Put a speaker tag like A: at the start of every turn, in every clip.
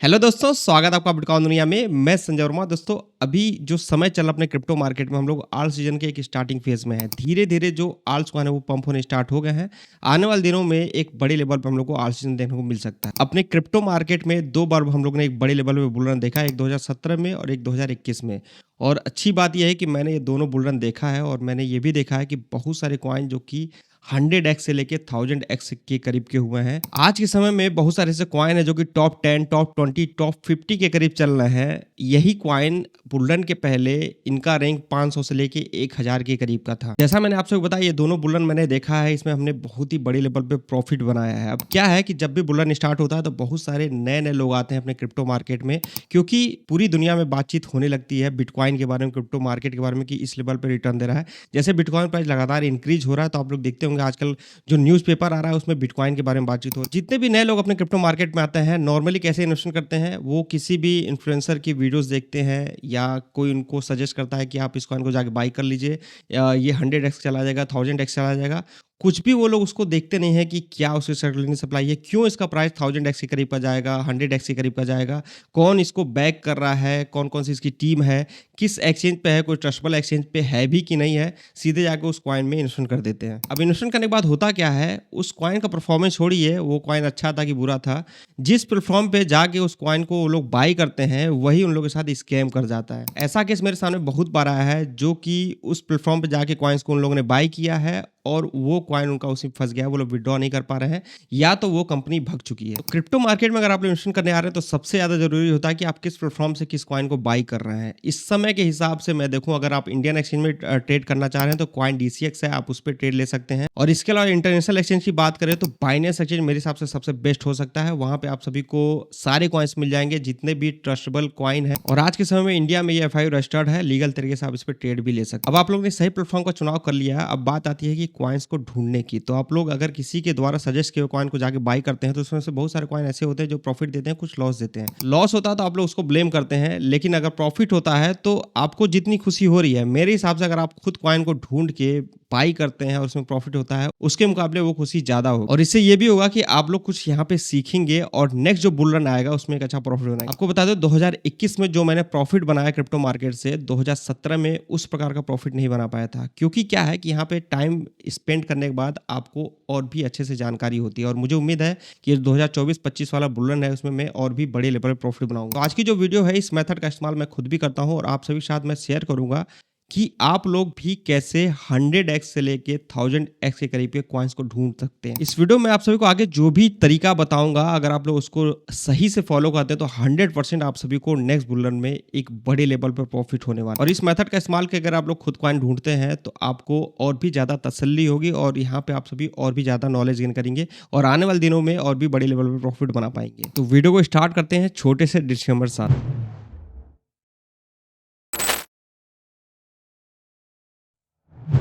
A: Hello दोस्तों, स्वागत है आपका बिटकॉइन दुनिया में। मैं संजय वर्मा। दोस्तों, अभी जो समय चल रहा अपने क्रिप्टो मार्केट में, हम लोग आल्ट सीजन के एक स्टार्टिंग फेज में हैं। धीरे-धीरे जो आल्ट्स कॉइन है वो पंप होने स्टार्ट हो गए हैं। आने वाले दिनों में एक बड़े लेवल पे हम लोग को आल्ट सीजन देखने को मिल सकता है। अपने क्रिप्टो मार्केट में 2 बार हम लोग ने एक बड़े लेवल पे बुल रन देखा है, एक 2017 में और एक 2021 में। और अच्छी बात ये है कि मैंने ये दोनों बुल रन देखा है और मैंने ये भी देखा है कि बहुत सारे कॉइन जो कि 100x से लेके 1000x के करीब के हुए हैं। आज के समय में बहुत सारे ऐसे कॉइन है जो कि टॉप 10, टॉप 20, टॉप 50 के करीब चल रहे हैं। यही कॉइन बुल रन के पहले इनका रैंक 500 से लेके 1000 के करीब का था। जैसा मैंने आपसे बताया, ये दोनों बुल रन मैंने देखा है, इसमें हमने बहुत ही बड़ी लेवल पे प्रॉफिट बनाया है। अब क्या है कि जब भी बुल रन स्टार्ट होता है तो बहुत सारे नए-नए लोग आते हैं अपने क्रिप्टो मार्केट में, क्योंकि पूरी दुनिया में बातचीत होने लगती है बिटकॉइन के बारे में, क्रिप्टो मार्केट के बारे में कि इस लेवल पे रिटर्न दे रहा है। जैसे बिटकॉइन प्राइस लगातार इंक्रीज हो रहा है तो आप लोग देखते होंगे आजकल जो न्यूज़पेपर आ रहा है उसमें बिटकॉइन के बारे में बातचीत हो। जितने भी नए लोग अपने क्रिप्टो मार्केट में आते हैं, नॉर्मली कैसे इन्वेस्टमेंट करते हैं, वो किसी भी इन्फ्लुएंसर की वीडियोस देखते हैं या कोई उनको सजेस्ट करता है कि आप इस कॉइन को जाके बाई कर लीजिए, या ये 100x चला जाएगा, 1000x चला जाएगा। कुछ भी वो लोग उसको देखते नहीं है कि क्या उसकी सर्कुलेटिंग सप्लाई है, क्यों इसका प्राइस 1000x के करीब का जाएगा, 100x के करीब का जाएगा, कौन इसको बैक कर रहा है, कौन-कौन सी इसकी टीम है, किस एक्सचेंज पे है, कोई ट्रस्टेबल एक्सचेंज पे है भी कि नहीं है, सीधे जाके उस कॉइन में इन्वेस्टमेंट कर देते हैं। अब इन्वेस्टमेंट करने के बाद होता क्या है, उस कॉइन का परफॉर्मेंस छोड़िए, वो कॉइन अच्छा था कि बुरा था, जिस प्लेटफॉर्म पे जाके उस कॉइन को वो लोग बाई करते हैं, वही उन लोगों के साथ स्कैम कर जाता है। ऐसा केस मेरे सामने बहुत बार आया है, जो कि उस प्लेटफॉर्म पे जाके कॉइन्स को उन लोगों ने बाई किया है और वो कॉइन उनका उसी में फंस गया है, वो लोग विथड्रॉ नहीं कर पा रहे हैं, या तो वो कंपनी भग चुकी है। तो क्रिप्टो मार्केट में अगर आप इन्वेस्टमेंट करने आ रहे हैं तो सबसे ज़्यादा जरूरी होता है कि आप किस प्लेटफॉर्म से किस कॉइन को बाई कर रहे हैं। इस समय के हिसाब से मैं देखूं, अगर आप इंडियन एक्सचेंज में ट्रेड करना चाह रहे हैं तो कॉइन DCX है, आप उस पर ट्रेड ले सकते हैं। और इसके अलावा इंटरनेशनल एक्सचेंज की बात करें तो बाइनेंस एक्सचेंज मेरे हिसाब से सबसे बेस्ट हो सकता है। वहां पे आप सभी को सारे कॉइन्स मिल जाएंगे, जितने भी ट्रस्टेबल कॉइन है। और आज के समय में इंडिया में ये FIU रजिस्टर्ड है, लीगल तरीके से आप इस पर ट्रेड भी ले सकते हैं। अब आप लोग ने सही प्लेटफॉर्म का चुनाव कर लिया है, अब बात आती है कि कॉइन्स को ढूंढने की। तो आप लोग अगर किसी के द्वारा सजेस्ट किए कॉइन को जाके बाई करते हैं तो उसमें से बहुत सारे कॉइन ऐसे होते हैं जो प्रॉफिट देते हैं, कुछ लॉस देते हैं। लॉस होता है तो आप लोग उसको ब्लेम करते हैं, लेकिन अगर प्रॉफिट होता है तो आपको जितनी खुशी हो रही है, मेरे हिसाब से अगर आप खुद कॉइन को ढूंढ के बाई करते हैं और उसमें प्रॉफिट होता है, उसके मुकाबले वो खुशी ज्यादा होगी। और इससे ये भी होगा कि आप लोग कुछ यहाँ पे सीखेंगे और नेक्स्ट जो बुल रन आएगा उसमें एक अच्छा प्रॉफिट बनाएंगे। आपको बता दो, 2021 में जो मैंने प्रॉफिट बनाया क्रिप्टो मार्केट से, 2017 में उस प्रकार का प्रॉफिट नहीं बना पाया था। क्योंकि क्या है कि यहाँ पे टाइम स्पेंड करने के बाद आपको और भी अच्छे से जानकारी होती है, और मुझे उम्मीद है कि 2024-25 वाला बुल रन है उसमें मैं और भी बड़े लेवल पर प्रॉफिट बनाऊंगा। तो आज की जो वीडियो है, इस मेथड का इस्तेमाल मैं खुद भी करता हूँ और आप सभी के साथ मैं शेयर करूंगा कि आप लोग भी कैसे 100x से लेके 1000x के करीब के कॉइन्स को ढूंढ सकते हैं। इस वीडियो में आप सभी को आगे जो भी तरीका बताऊंगा, अगर आप लोग उसको सही से फॉलो करते हैं तो 100% आप सभी को नेक्स्ट बुल रन में एक बड़े लेवल पर प्रॉफिट होने वाला है। और इस मेथड का इस्तेमाल करके अगर आप लोग खुद कॉइन ढूंढते हैं तो आपको और भी ज्यादा तसल्ली होगी और यहाँ पे आप सभी और भी ज्यादा नॉलेज गेन करेंगे और आने वाले दिनों में और भी बड़े लेवल पर प्रॉफिट बना पाएंगे। तो वीडियो को स्टार्ट करते हैं छोटे से डिस्क्लेमर साथ।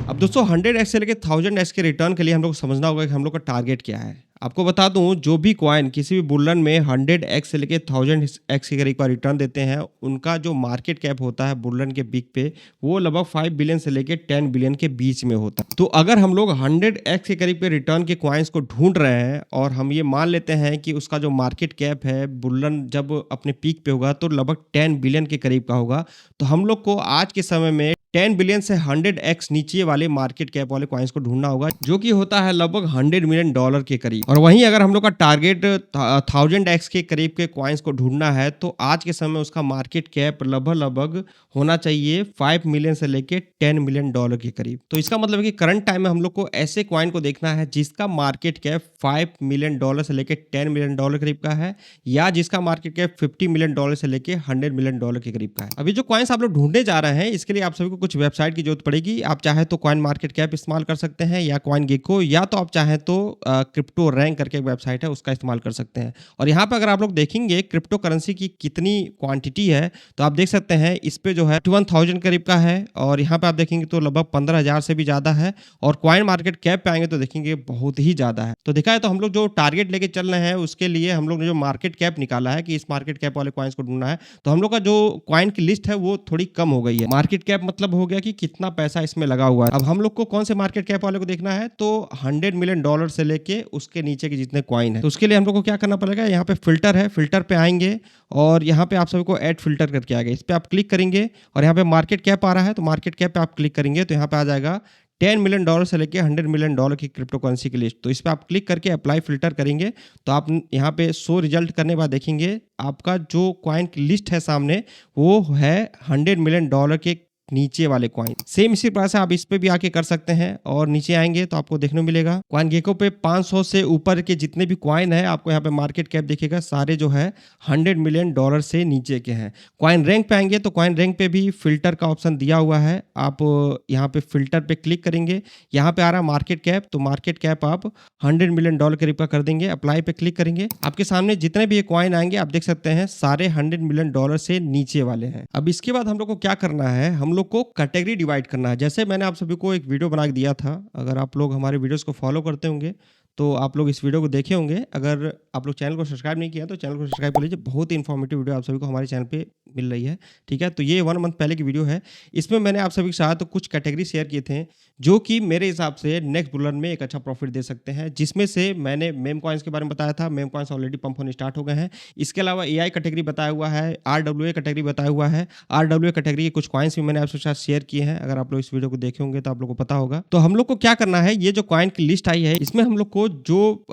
A: अब दोस्तों, 100x से लेके 1000x के रिटर्न के लिए हम लोग को समझना होगा कि हम लोग का टारगेट क्या है। आपको बता दूं, जो भी कॉइन किसी भी बुल रन में 100x से लेके 1000x के करीब का रिटर्न देते हैं, उनका जो मार्केट कैप होता है बुल रन के पीक पे, वो लगभग 5 बिलियन से लेके 10 बिलियन के बीच में होता है। तो अगर हम लोग 100x के करीब के रिटर्न के कॉइन्स को ढूंढ रहे हैं और हम ये मान लेते हैं कि उसका जो मार्केट कैप है बुल रन जब अपने पीक पे होगा तो लगभग 10 बिलियन के करीब का होगा, तो हम लोग को आज के समय में 10 बिलियन से 100x नीचे वाले मार्केट कैप वाले कॉइन्स को ढूंढना होगा, जो कि होता है लगभग $100 मिलियन के करीब। और वहीं अगर हम लोग का टारगेट 1000x के करीब के कॉइन्स को ढूंढना है तो आज के समय उसका मार्केट कैप लगभग होना चाहिए 5 मिलियन से लेके $10 मिलियन के करीब। तो इसका मतलब है कि करंट टाइम में हम लोग को ऐसे कॉइन को देखना है जिसका मार्केट कैप 5 मिलियन डॉलर से लेके 10 मिलियन डॉलर करीब का है, या जिसका मार्केट कैप 50 मिलियन डॉलर से लेके 100 मिलियन डॉलर के करीब का है। अभी जो कॉइन्स आप लोग ढूंढने जा रहे हैं, इसके लिए आप सभी को कुछ वेबसाइट की जरूरत पड़ेगी। आप चाहे तो कॉइन मार्केट कैप इस्तेमाल कर सकते हैं या कॉइन गेको, या तो आप चाहे तो क्रिप्टो रैंक करके एक वेबसाइट है उसका इस्तेमाल कर सकते हैं। और यहाँ पे अगर आप लोग देखेंगे क्रिप्टो करेंसी की कितनी क्वांटिटी है तो आप देख सकते हैं इस पे जो है 21,000 करीब का है, और यहाँ पे आप देखेंगे तो लगभग 15,000 से भी ज्यादा है। और कॉइन मार्केट कैप पे आएंगे तो देखेंगे बहुत ही ज्यादा है। तो देखा है, तो हम लोग जो टारगेट लेके चल रहे हैं उसके लिए हम लोग ने जो मार्केट कैप निकाला है कि इस मार्केट कैप वाले कॉइन्स को ढूंढना है, तो हम लोग का जो कॉइन की लिस्ट है वो थोड़ी कम हो गई है। मार्केट कैप मतलब हो गया कि कितना पैसा इसमें लगा हुआ है। अब हम लोग को कौन से मार्केट कैप वाले को देखना है, तो $100 मिलियन से लेके उसके नीचे के जितने कॉइन है, तो उसके लिए हम लोग को क्या करना पड़ेगा, यहाँ पे फिल्टर है, फिल्टर पे आएंगे और यहाँ पे आप सभी को ऐड फिल्टर करके आएगा, इस पे आप क्लिक करेंगे और यहाँ पे मार्केट कैप आ रहा है, तो मार्केट कैप पे आप क्लिक करेंगे तो यहाँ पे आ जाएगा $10 मिलियन से लेके $100 मिलियन की क्रिप्टो करेंसी की लिस्ट। तो इस पे आप क्लिक करके अप्लाई फिल्टर करेंगे तो आप यहाँ पे शो रिजल्ट करने के बाद देखेंगे आपका जो कॉइन की लिस्ट है सामने वो है $100 मिलियन के नीचे वाले कॉइन। सेम इसी प्रकार से आप इस पे भी आके कर सकते हैं और नीचे आएंगे तो आपको देखने को मिलेगा कॉइन गेको पे 500 से ऊपर के जितने भी कॉइन है आपको यहाँ पे मार्केट कैप दिखेगा, सारे जो है $100 मिलियन से नीचे के हैं। कॉइन रैंक पे आएंगे तो कॉइन रैंक पे भी फिल्टर का ऑप्शन दिया हुआ है, आप यहाँ पे फिल्टर पे क्लिक करेंगे, यहाँ पे आ रहा है मार्केट कैप, तो मार्केट कैप आप $100 मिलियन करीब का कर देंगे, अप्लाई पे क्लिक करेंगे, आपके सामने जितने भी ये कॉइन आएंगे आप देख सकते हैं सारे $100 मिलियन से नीचे वाले हैं। अब इसके बाद हम लोग को क्या करना है, हम लोग को कैटेगरी डिवाइड करना है। जैसे मैंने आप सभी को एक वीडियो बना के दिया था, अगर आप लोग हमारे वीडियोस को फॉलो करते होंगे तो आप लोग इस वीडियो को देखे होंगे। अगर आप लोग चैनल को सब्सक्राइब नहीं किया तो चैनल को सब्सक्राइब कर लीजिए, बहुत ही इन्फॉर्मेटिव वीडियो आप सभी को हमारे चैनल पे मिल रही है। ठीक है, तो ये 1 मंथ पहले की वीडियो है, इसमें मैंने आप सभी के साथ कुछ कैटेगरी शेयर किए थे जो कि मेरे हिसाब से नेक्स्ट बुलन में एक अच्छा प्रॉफिट दे सकते हैं, जिसमें से मैंने मेम कॉइन्स के बारे में बताया था, मेम कॉइन्स ऑलरेडी पंप होने स्टार्ट हो गए हैं। इसके अलावा एआई कैटेगरी बताया हुआ है, RWA कैटेगरी बताया हुआ है, RWA कैटेगरी के कुछ कॉइन्स भी मैंने आपके साथ शेयर किए हैं, अगर आप लोग इस वीडियो को देखे होंगे तो आप लोग को पता होगा। तो हम लोग को क्या करना है, ये जो कॉइन की लिस्ट आई है इसमें हम लोग को जो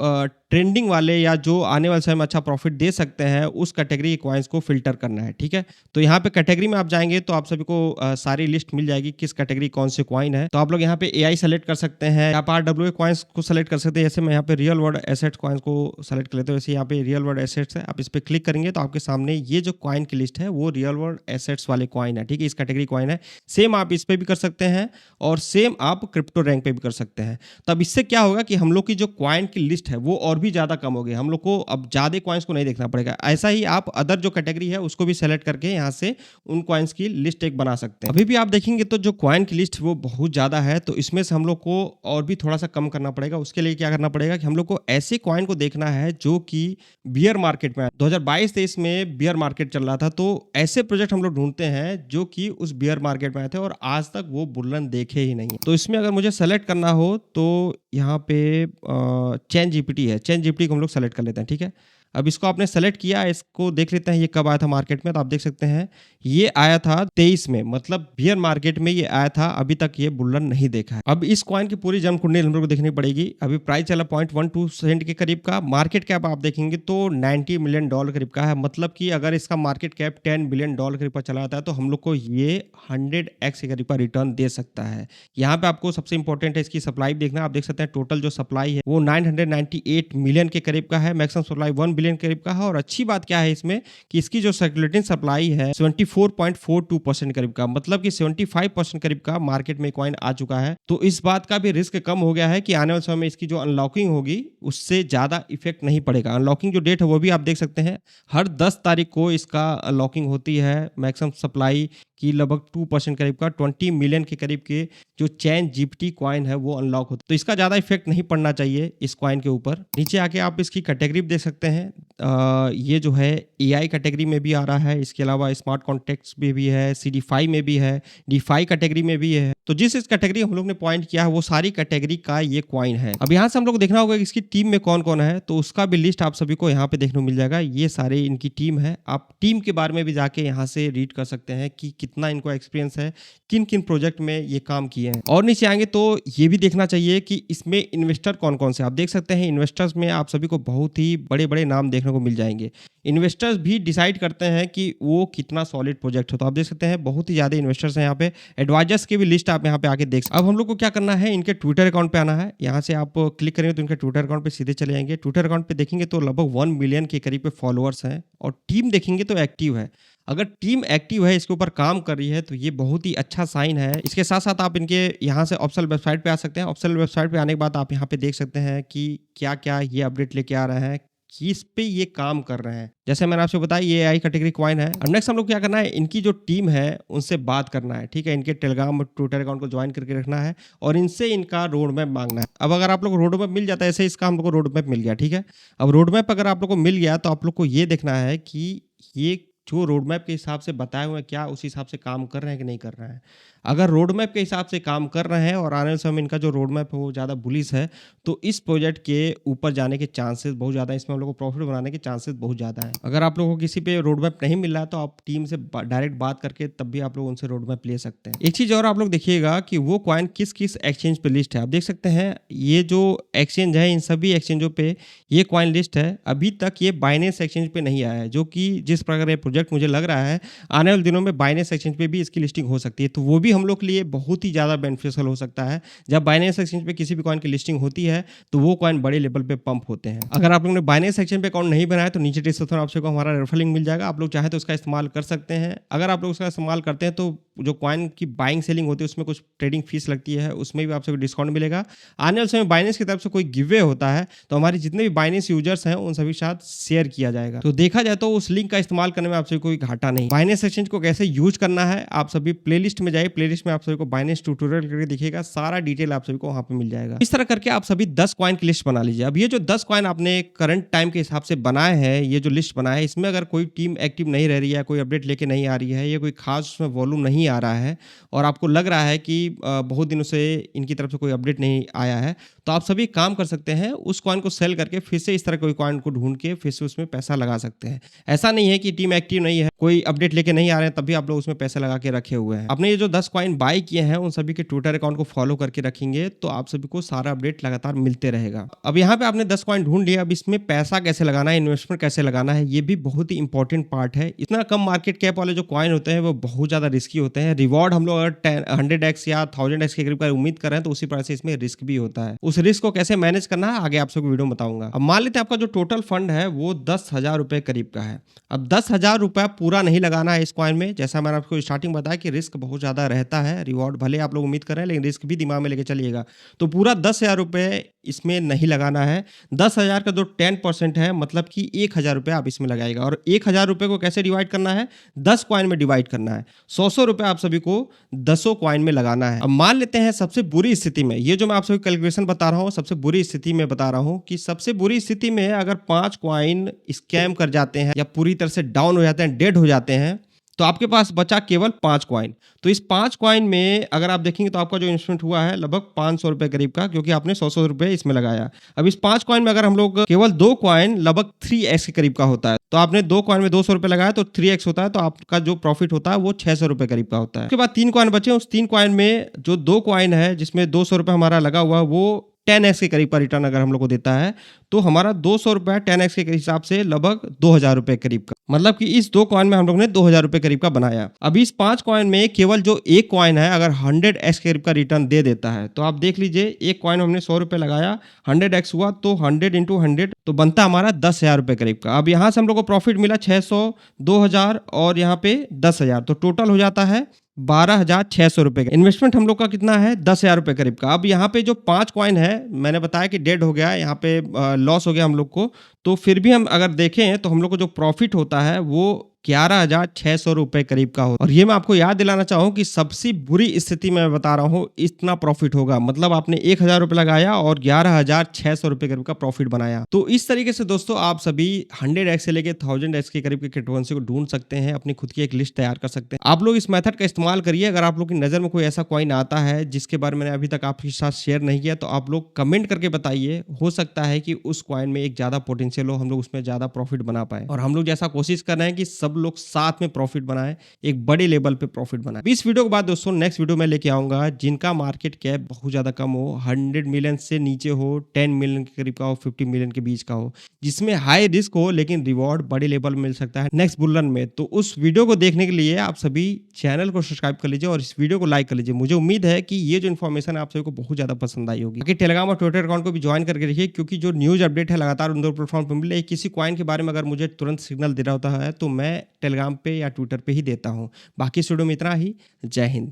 A: ट्रेंडिंग वाले या जो आने वाले समय में अच्छा प्रॉफिट दे सकते हैं उस कैटेगरी के कॉइन्स को फिल्टर करना है। ठीक है, तो यहाँ पे कैटेगरी में आप जाएंगे तो आप सभी को सारी लिस्ट मिल जाएगी किस कैटेगरी कौन से कॉइन है। तो आप लोग यहाँ पे एआई सेलेक्ट कर सकते हैं, आप RWA कॉइन्स को सेलेक्ट कर सकते हैं, जैसे मैं यहाँ पे रियल वर्ल्ड एसेट्स कॉइन्स को सेलेक्ट कर लेता हूँ, जैसे यहाँ पे रियल वर्ल्ड एसेट्स है, आप इस पे क्लिक करेंगे तो आपके सामने ये जो कॉइन की लिस्ट है वो रियल वर्ल्ड एसेट्स वाले कॉइन है। ठीक है, इस कैटेगरी कॉइन है, सेम आप इस पे भी कर सकते हैं और सेम आप क्रिप्टो रैंक पे भी कर सकते हैं। तो अब इससे क्या होगा कि हम लोग की जो कॉइन की लिस्ट है वो और भी ज्यादा कम होगी, हम लोग को अब ज्यादा कॉइन्स को नहीं देखना पड़ेगा। ऐसा ही आप अदर जो कैटेगरी है उसको भी सेलेक्ट करके यहाँ से उन कॉइन्स की लिस्ट एक बना सकते हैं। अभी भी आप देखेंगे तो जो कॉइन की लिस्ट वो बहुत ज्यादा है, तो इसमें से हम लोग को और भी थोड़ा सा कम करना पड़ेगा। उसके लिए क्या करना पड़ेगा कि हम लोग को ऐसे कॉइन को देखना है जो कि बियर मार्केट में 2022-23 में बियर मार्केट चल रहा था, तो ऐसे प्रोजेक्ट हम लोग ढूंढते हैं जो कि उस बियर मार्केट में आए थे और आज तक वो बुलन देखे ही नहीं। तो इसमें अगर मुझे सेलेक्ट करना हो तो यहाँ पे चैन जीपीटी है, चैन जीपीटी को हम लोग सेलेक्ट कर लेते हैं। ठीक है, अब इसको आपने सेलेक्ट किया, इसको देख लेते हैं ये कब आया था मार्केट में। तो आप देख सकते हैं ये आया था 23 में, मतलब बियर मार्केट में ये आया था, अभी तक ये बुलन नहीं देखा है। अब इस कॉइन की पूरी जन्म कुंडली हम लोग को देखनी पड़ेगी। अभी प्राइस चला 0.12 सेंट के करीब का, मार्केट कैप आप देखेंगे तो $90 मिलियन करीब का है, मतलब कि अगर इसका मार्केट कैप $10 बिलियन करीब का चला जाता है तो हम लोग को ये 100x के करीब का रिटर्न दे सकता है। यहाँ पे आपको सबसे इंपॉर्टेंट है इसकी सप्लाई देखना। आप देख सकते हैं टोटल जो सप्लाई है वो 998 मिलियन के करीब का है, मैक्सिमम सप्लाई 1 बिलियन करीब का है। और अच्छी बात क्या है इसमें कि इसकी जो सर्कुलेटिंग सप्लाई है 74.42% करीब का, मतलब कि 75% करीब का मार्केट में कॉइन आ चुका है। तो इस बात का भी रिस्क कम हो गया है कि आने वाले समय में इसकी जो अनलॉकिंग होगी उससे ज्यादा इफेक्ट नहीं पड़ेगा। अनलॉकिंग जो डेट है वो भी आप देख सकते हैं, हर 10 तारीख को इसका अनलॉकिंग होती है। मैक्सिमम सप्लाई की लगभग 2% करीब का 20 मिलियन के करीब के जो चैन जीपीटी कॉइन है वो अनलॉक होता है, तो इसका ज्यादा इफेक्ट नहीं पड़ना चाहिए इस कॉइन के ऊपर। नीचे आके आप इसकी कैटेगरी देख सकते हैं, ये जो है एआई कैटेगरी में भी आ रहा है, इसके अलावा स्मार्ट कॉन्ट्रैक्ट्स में भी है, CDFI में भी है, DeFi कैटेगरी में भी है। तो जिस कैटेगरी हम लोग ने पॉइंट किया है वो सारी कैटेगरी का ये कॉइन है। अब यहाँ से हम लोग देखना होगा कि इसकी टीम में कौन कौन है, तो उसका भी लिस्ट आप सभी को यहाँ पे देखने को मिल जाएगा। ये सारे इनकी टीम है, आप टीम के बारे में भी जाके यहाँ से रीड कर सकते हैं कि कितना इनको एक्सपीरियंस है, किन किन प्रोजेक्ट में ये काम किए हैं। और नीचे आएंगे तो ये भी देखना चाहिए कि इसमें इन्वेस्टर कौन कौन से। आप देख सकते हैं इन्वेस्टर्स में आप सभी को बहुत ही बड़े बड़े नाम देखने को मिल जाएंगे। इन्वेस्टर्स भी डिसाइड करते हैं कि वो कितना सॉलिड प्रोजेक्ट हो, तो आप देख सकते हैं बहुत ही ज्यादा इन्वेस्टर्स हैं यहाँ पे। एडवाइजर्स की भी लिस्ट आप यहाँ पे आके देख सकते हैं। अब हम लोग को क्या करना है, इनके ट्विटर अकाउंट पे आना है। यहाँ से आप क्लिक करेंगे तो इनके ट्विटर अकाउंट पे सीधे चले जाएंगे। ट्विटर अकाउंट पे देखेंगे तो लगभग 1 मिलियन के करीब पे फॉलोअर्स हैं और टीम देखेंगे तो एक्टिव है। अगर टीम एक्टिव है, इसके ऊपर काम कर रही है, तो ये बहुत ही अच्छा साइन है। इसके साथ साथ आप इनके यहाँ से ऑफिशियल वेबसाइट पे आ सकते हैं। ऑफिशियल वेबसाइट पे आने के बाद आप यहाँ पे देख सकते हैं कि क्या क्या ये अपडेट लेके आ रहे हैं, कि इस पे ये काम कर रहे हैं। जैसे मैंने आपसे बताया ये एआई कैटेगरी कॉइन है। अब नेक्स्ट हम लोग क्या करना है, इनकी जो टीम है उनसे बात करना है। ठीक है, इनके टेलीग्राम और ट्विटर अकाउंट को ज्वाइन करके रखना है और इनसे इनका रोड मैप मांगना है। अब अगर आप लोग रोड मैप मिल जाता है, ऐसे इसका हम लोग को रोड मैप मिल गया। ठीक है, अब रोड मैप अगर आप लोग को मिल गया तो आप लोग को ये देखना है कि ये जो रोड मैप के हिसाब से बताए हुए हैं क्या उस हिसाब से काम कर रहे हैं कि नहीं कर रहे हैं। अगर रोड मैप के हिसाब से काम कर रहे हैं और आने वाले समय में इनका जो रोड मैप है वो ज़्यादा बुलिश है, तो इस प्रोजेक्ट के ऊपर जाने के चांसेस बहुत ज़्यादा हैं, इसमें हम लोग को प्रॉफिट बनाने के चांसेस बहुत ज़्यादा हैं। अगर आप लोगों को किसी पे रोड मैप नहीं मिल रहा है तो आप टीम से डायरेक्ट बात करके तब भी आप लोग उनसे रोड मैप ले सकते हैं। एक चीज़ और आप लोग देखिएगा कि वो कॉइन किस-किस एक्सचेंज पे लिस्ट है। आप देख सकते हैं ये जो एक्सचेंज है इन सभी एक्सचेंजों पे ये कॉइन लिस्ट है। अभी तक ये बाइनेंस एक्सचेंज पे नहीं आया है, जो कि जिस प्रकार ये प्रोजेक्ट मुझे लग रहा है आने वाले दिनों में बाइनेंस एक्सचेंज पे भी इसकी लिस्टिंग हो सकती है। तो वो भी हम लोग के लिए बहुत ही ज़्यादा बेनिफिशियल हो सकता है। जब बाइनेंस एक्सचेंज पे किसी भी कॉइन की लिस्टिंग होती है तो वो कॉइन बड़े लेवल पे पंप होते हैं। अगर आप लोगों ने बाइनेंस एक्सचेंज पे अकाउंट नहीं बनाया तो नीचे डिस्क्रिप्शन ऑप्शन को हमारा रेफरल लिंक मिल जाएगा। आप लोग चाहें तो उसका इस्तेमाल कर सकते हैं। अगर आप लोग उसका इस्तेमाल करते हैं तो जो कॉइन की बाइंग सेलिंग होती है उसमें कुछ ट्रेडिंग फीस लगती है, उसमें भी आपको डिस्काउंट मिलेगा। आने वाले समय बाइनेंस की तरफ से कोई गिव अवे होता है तो हमारे जितने भी बाइनेंस यूजर्स हैं उन सभी के साथ शेयर किया जाएगा। तो देखा जाए तो उस लिंक का इस्तेमाल करने में आप सभी कोई घाटा नहीं। बाइनेंस एक्सचेंज को कैसे यूज करना है आप सभी प्लेलिस्ट में जाइए, प्लेलिस्ट में आप सभी को बाइनेंस ट्यूटोरियल करके दिखेगा, सारा डिटेल आप सभी को वहां पे मिल जाएगा। इस तरह करके आप सभी 10 कॉइन की लिस्ट बना लीजिए। अब ये जो 10 कॉइन आपने करंट टाइम के हिसाब से बनाए हैं, ये जो लिस्ट बनाया है इसमें अगर कोई टीम एक्टिव नहीं रह रही है, कोई अपडेट लेके नहीं आ रही है, या कोई खास उसमें वॉल्यूम नहीं आ रहा है और आपको लग रहा है कि बहुत दिनों से इनकी तरफ से कोई अपडेट नहीं आया है, तो आप सभी काम कर सकते हैं, उस कॉइन को सेल करके फिर से इस तरह कोई कॉइन को ढूंढ के फिर से उसमें पैसा लगा सकते हैं। ऐसा नहीं है कि टीम एक्टिव नहीं है, कोई अपडेट लेके नहीं आ रहे हैं तब भी आप लोग उसमें पैसे लगा के रखे हुए हैं। आपने ये जो 10 कॉइन बाय किए हैं उन सभी के ट्विटर अकाउंट को फॉलो करके रखेंगे तो आप सभी को सारा अपडेट लगातार मिलते रहेगा। अब यहाँ पे आपने 10 कॉइन ढूंढ लिया, अब इसमें पैसा कैसे लगाना है, इन्वेस्टमेंट कैसे लगाना है, ये भी बहुत ही इंपॉर्टेंट पार्ट है। इतना कम मार्केट कैप वाले जो कॉइन होते हैं वो बहुत ज्यादा रिस्की होते हैं। रिवॉर्ड हम लोग अगर 100x या 1000x के करीब का उम्मीद कर रहे हैं तो उसी प्रकार से इसमें रिस्क भी होता है। उस रिस्क को कैसे मैनेज करना है आगे आप सबको वीडियो में बताऊंगा। अब मान लेते हैं आपका जो टोटल फंड है वो 10,000 रुपए करीब का है। अब 10,000 रुपया पूरा नहीं लगाना है इस कॉइन में, जैसा मैंने आपको स्टार्टिंग बताया कि रिस्क बहुत ज्यादा रहता है। रिवॉर्ड भले आप लोग उम्मीद कर रहे हैं लेकिन रिस्क भी दिमाग में लेके चलिएगा। तो पूरा 10,000 रुपए इसमें नहीं लगाना है। 10,000 का जो 10% है मतलब कि 1,000 रुपये आप इसमें लगाएगा और 1,000 रुपये को कैसे डिवाइड करना है, 10 कॉइन में डिवाइड करना है। 100 रुपये आप सभी को 10 कॉइन में लगाना है। अब मान लेते हैं सबसे बुरी स्थिति में, ये जो मैं आप सभी कैलकुलेशन बता रहा हूँ सबसे बुरी स्थिति में बता रहा हूँ कि सबसे बुरी स्थिति में अगर 5 कॉइन स्कैम कर जाते हैं या पूरी तरह से डाउन हो जाते हैं, डेड हो जाते हैं, तो आपके पास बचा केवल 5 कॉइन। तो इस 5 कॉइन में अगर आप देखेंगे तो आपका जो इन्वेस्टमेंट हुआ है लगभग 500 रुपए करीब का, क्योंकि आपने 100 रुपए इसमें लगाया। अब इस 5 कॉइन में अगर हम लोग केवल 2 कॉइन लगभग 3x के करीब का होता है, तो आपने 2 कॉइन में 200 रुपए लगाया तो 3x होता है, तो आपका जो प्रॉफिट होता है वो 600 रुपए करीब का होता है। उसके बाद 3 कॉइन बचे, उस 3 कॉइन में जो 2 कॉइन है जिसमें 200 रुपए हमारा लगा हुआ वो 10x के करीब का रिटर्न अगर हम लोग को देता है तो हमारा 200 रुपया 10x के हिसाब से लगभग 2,000 रुपए करीब का, मतलब कि इस 2 कॉइन में हम लोग ने 2,000 रुपए करीब का बनाया। अब इस 5 कॉइन में केवल जो एक कॉइन है अगर 100x के करीब का रिटर्न दे देता है तो आप देख लीजिए, एक कॉइन हमने 100 रुपए लगाया, 100x हुआ तो 100 इंटू 100 तो बनता हमारा 10,000 रुपए करीब का। अब यहाँ से हम लोग को प्रॉफिट मिला 600, 2,000 और यहाँ पे 10,000, तो टोटल हो जाता है 12,600 रुपए का। इन्वेस्टमेंट हम लोग का कितना है 10,000 रुपए करीब का। अब यहाँ पे जो 5 कॉइन है मैंने बताया कि डेड हो गया, यहाँ पे लॉस हो गया हम लोग को, तो फिर भी हम अगर देखें तो हम लोग को जो प्रॉफिट होता है वो 11,600 रुपए करीब का हो। और ये मैं आपको याद दिलाना चाहूँ कि सबसे बुरी स्थिति में मैं बता रहा हूँ इतना प्रॉफिट होगा, मतलब आपने 1,000 रुपए लगाया और 11,600 रुपए करीब का प्रॉफिट बनाया। तो इस तरीके से दोस्तों आप सभी 100x से लेके 1000x के करीब के क्रिप्टोकरेंसी को ढूंढ सकते हैं, अपनी खुद की एक लिस्ट तैयार कर सकते हैं। आप लोग इस मेथड का इस्तेमाल करिए। अगर आप लोग की नजर में कोई ऐसा कॉइन आता है जिसके बारे में मैंने अभी तक आपके साथ शेयर नहीं किया तो आप लोग कमेंट करके बताइए, हो सकता है कि उस कॉइन में एक ज्यादा पोटेंशियल हो, हम लोग उसमें ज्यादा प्रॉफिट बना पाए। और हम लोग जैसा कोशिश कर रहे हैं कि सब लोग साथ में प्रॉफिट बनाएं, एक बड़े लेवल पे प्रॉफिट बनाएं। इस वीडियो के बाद दोस्तों नेक्स्ट वीडियो में लेके आऊंगा जिनका मार्केट कैप बहुत ज्यादा कम हो, 100 मिलियन से नीचे हो, 10 मिलियन के करीब का हो, 50 मिलियन के बीच का हो, जिसमें हाई रिस्क हो लेकिन रिवॉर्ड बड़े लेवल में मिल सकता है नेक्स्ट बुल रन में। तो उस वीडियो को देखने के लिए आप सभी चैनल को सब्सक्राइब कर लीजिए और इस वीडियो को लाइक कर लीजिए। मुझे उम्मीद है कि ये जो इन्फॉर्मेशन है आप सभी को बहुत ज्यादा पसंद आई होगी। बाकी टेलीग्राम और ट्विटर अकाउंट को भी ज्वाइन करके रखिए, क्योंकि जो न्यूज अपडेट है लगातार उन दो प्लेटफॉर्म पर मिले। किसी कॉइन के बारे में अगर मुझे तुरंत सिग्नल दे रहा होता है तो मैं टेलीग्राम पे या ट्विटर पे ही देता हूं। बाकी इस वीडियो में इतना ही। जय हिंद।